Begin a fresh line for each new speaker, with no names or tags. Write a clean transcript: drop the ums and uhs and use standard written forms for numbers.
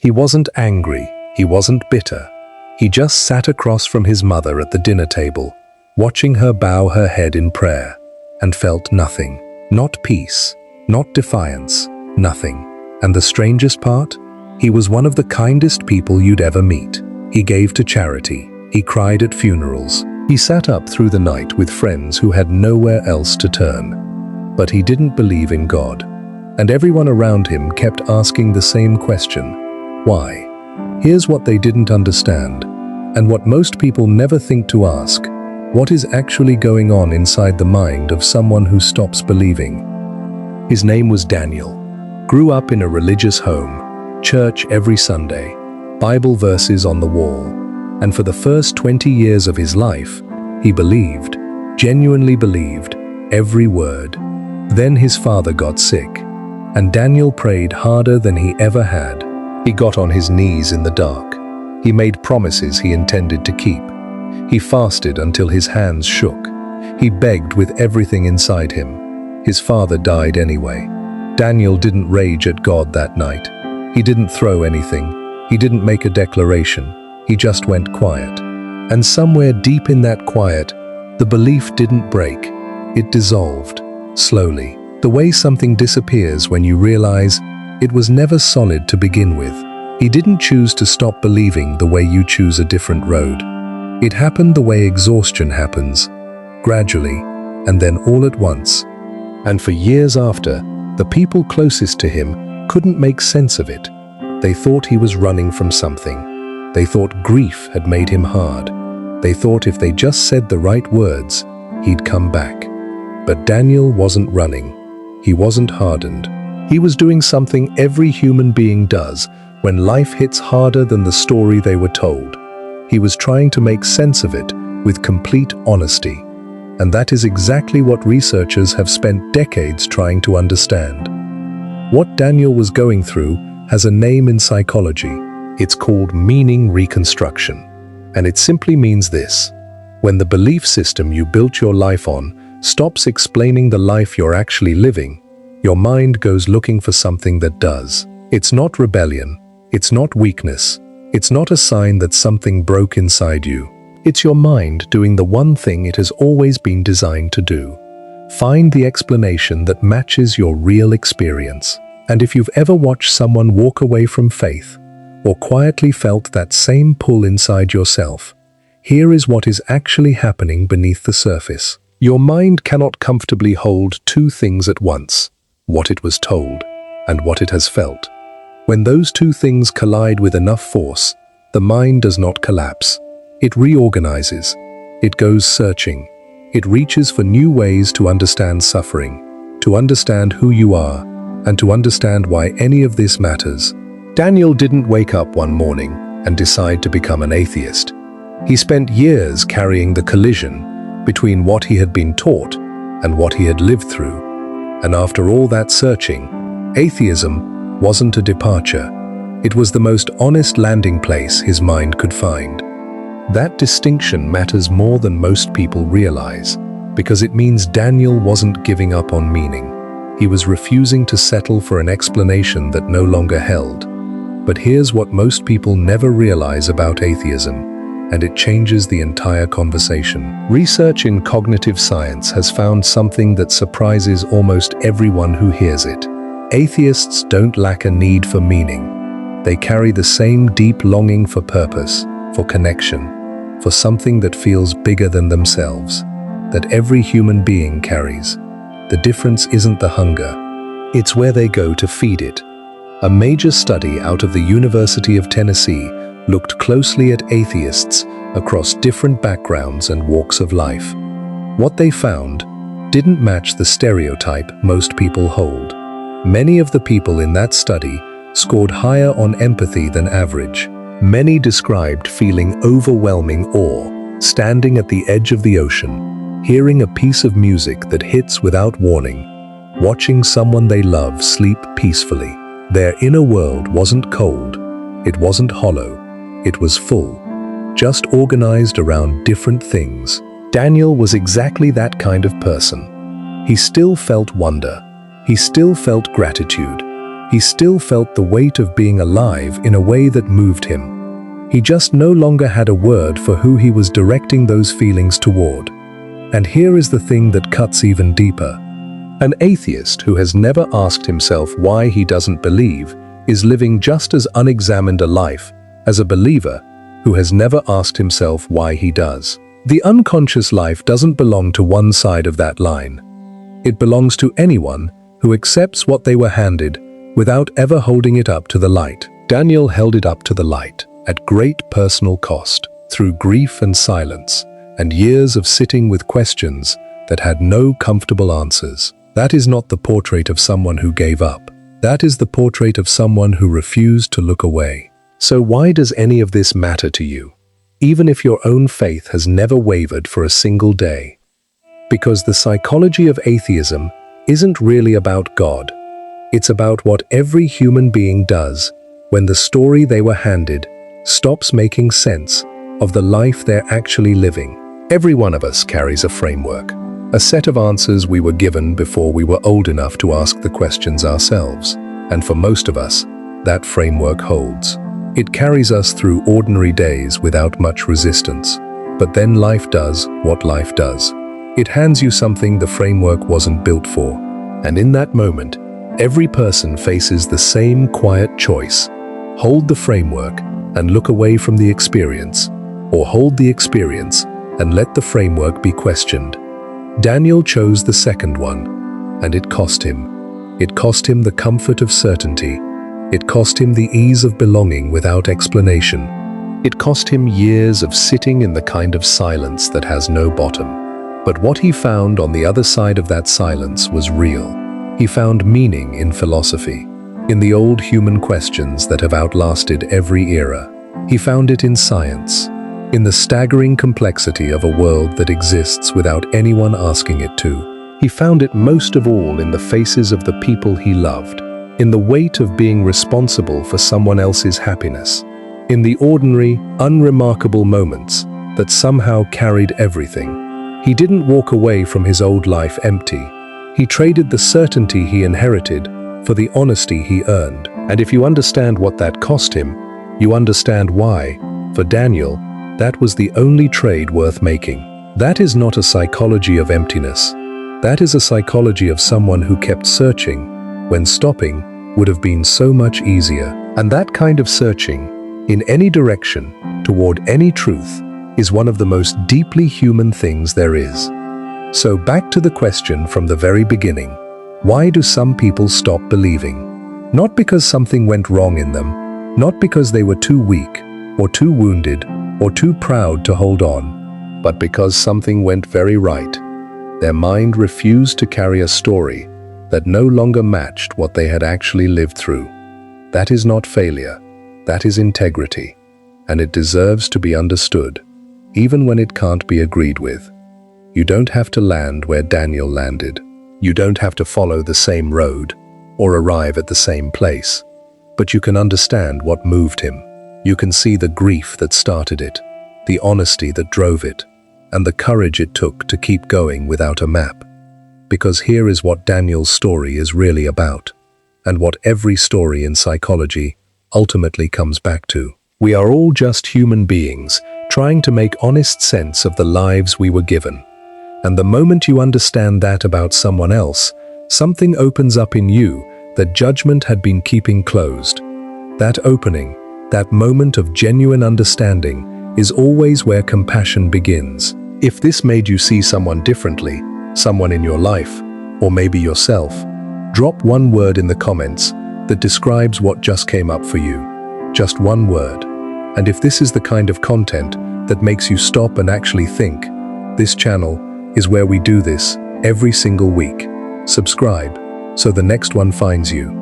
He wasn't angry, he wasn't bitter. He just sat across from his mother at the dinner table, watching her bow her head in prayer, and felt nothing. Not peace, not defiance, nothing. And the strangest part? He was one of the kindest people you'd ever meet. He gave to charity. He cried at funerals. He sat up through the night with friends who had nowhere else to turn. But he didn't believe in God. And everyone around him kept asking the same question: why? Here's what they didn't understand, and what most people never think to ask: what is actually going on inside the mind of someone who stops believing? His name was Daniel. Grew up in a religious home, church every Sunday, Bible verses on the wall, and for the first 20 years of his life, he believed, genuinely believed, every word. Then his father got sick, and Daniel prayed harder than he ever had. He got on his knees in the dark. He made promises he intended to keep. He fasted until his hands shook. He begged with everything inside him. His father died anyway. Daniel didn't rage at God that night. He didn't throw anything. He didn't make a declaration. He just went quiet. And somewhere deep in that quiet, the belief didn't break. It dissolved, slowly. The way something disappears when you realize it was never solid to begin with. He didn't choose to stop believing the way you choose a different road. It happened the way exhaustion happens, gradually, and then all at once. And for years after, the people closest to him couldn't make sense of it. They thought he was running from something. They thought grief had made him hard. They thought if they just said the right words, he'd come back. But Daniel wasn't running. He wasn't hardened. He was doing something every human being does when life hits harder than the story they were told. He was trying to make sense of it with complete honesty. And that is exactly what researchers have spent decades trying to understand. What Daniel was going through has a name in psychology. It's called meaning reconstruction. And it simply means this: when the belief system you built your life on stops explaining the life you're actually living, your mind goes looking for something that does. It's not rebellion. It's not weakness. It's not a sign that something broke inside you. It's your mind doing the one thing it has always been designed to do. Find the explanation that matches your real experience. And if you've ever watched someone walk away from faith, or quietly felt that same pull inside yourself, here is what is actually happening beneath the surface. Your mind cannot comfortably hold two things at once: what it was told and what it has felt. When those two things collide with enough force, the mind does not collapse. It reorganizes. It goes searching. It reaches for new ways to understand suffering, to understand who you are, and to understand why any of this matters. Daniel didn't wake up one morning and decide to become an atheist. He spent years carrying the collision between what he had been taught and what he had lived through. And after all that searching, atheism wasn't a departure. It was the most honest landing place his mind could find. That distinction matters more than most people realize, because it means Daniel wasn't giving up on meaning. He was refusing to settle for an explanation that no longer held. But here's what most people never realize about atheism, and it changes the entire conversation. Research in cognitive science has found something that surprises almost everyone who hears it. Atheists don't lack a need for meaning. They carry the same deep longing for purpose, for connection, for something that feels bigger than themselves, that every human being carries. The difference isn't the hunger, it's where they go to feed it. A major study out of the University of Tennessee looked closely at atheists across different backgrounds and walks of life. What they found didn't match the stereotype most people hold. Many of the people in that study scored higher on empathy than average. Many described feeling overwhelming awe, standing at the edge of the ocean, hearing a piece of music that hits without warning, watching someone they love sleep peacefully. Their inner world wasn't cold, it wasn't hollow, it was full, just organized around different things. Daniel was exactly that kind of person. He still felt wonder. He still felt gratitude. He still felt the weight of being alive in a way that moved him. He just no longer had a word for who he was directing those feelings toward. And here is the thing that cuts even deeper. An atheist who has never asked himself why he doesn't believe is living just as unexamined a life as a believer who has never asked himself why he does. The unconscious life doesn't belong to one side of that line. It belongs to anyone who accepts what they were handed without ever holding it up to the light. Daniel held it up to the light at great personal cost, through grief and silence, and years of sitting with questions that had no comfortable answers. That is not the portrait of someone who gave up. That is the portrait of someone who refused to look away. So why does any of this matter to you, even if your own faith has never wavered for a single day? Because the psychology of atheism isn't really about God. It's about what every human being does when the story they were handed stops making sense of the life they're actually living. Every one of us carries a framework, a set of answers we were given before we were old enough to ask the questions ourselves. And for most of us, that framework holds. It carries us through ordinary days without much resistance. But then life does what life does. It hands you something the framework wasn't built for. And in that moment, every person faces the same quiet choice: hold the framework and look away from the experience, or hold the experience and let the framework be questioned. Daniel chose the second one, and it cost him. It cost him the comfort of certainty. It cost him the ease of belonging without explanation. It cost him years of sitting in the kind of silence that has no bottom. But what he found on the other side of that silence was real. He found meaning in philosophy, in the old human questions that have outlasted every era. He found it in science, in the staggering complexity of a world that exists without anyone asking it to. He found it most of all in the faces of the people he loved, in the weight of being responsible for someone else's happiness, in the ordinary, unremarkable moments that somehow carried everything. He didn't walk away from his old life empty. He traded the certainty he inherited for the honesty he earned. And if you understand what that cost him, you understand why, for Daniel, that was the only trade worth making. That is not a psychology of emptiness. That is a psychology of someone who kept searching when stopping would have been so much easier. And that kind of searching, in any direction, toward any truth, is one of the most deeply human things there is. So back to the question from the very beginning. Why do some people stop believing? Not because something went wrong in them, not because they were too weak, or too wounded, or too proud to hold on, but because something went very right. Their mind refused to carry a story that no longer matched what they had actually lived through. That is not failure, that is integrity, and it deserves to be understood, even when it can't be agreed with. You don't have to land where Daniel landed. You don't have to follow the same road or arrive at the same place, but you can understand what moved him. You can see the grief that started it, the honesty that drove it, and the courage it took to keep going without a map. Because here is what Daniel's story is really about, and what every story in psychology ultimately comes back to. We are all just human beings trying to make honest sense of the lives we were given. And the moment you understand that about someone else, something opens up in you that judgment had been keeping closed. That opening, that moment of genuine understanding, is always where compassion begins. If this made you see someone differently, someone in your life, or maybe yourself, drop one word in the comments that describes what just came up for you. Just one word. And if this is the kind of content that makes you stop and actually think, this channel is where we do this every single week. Subscribe so the next one finds you.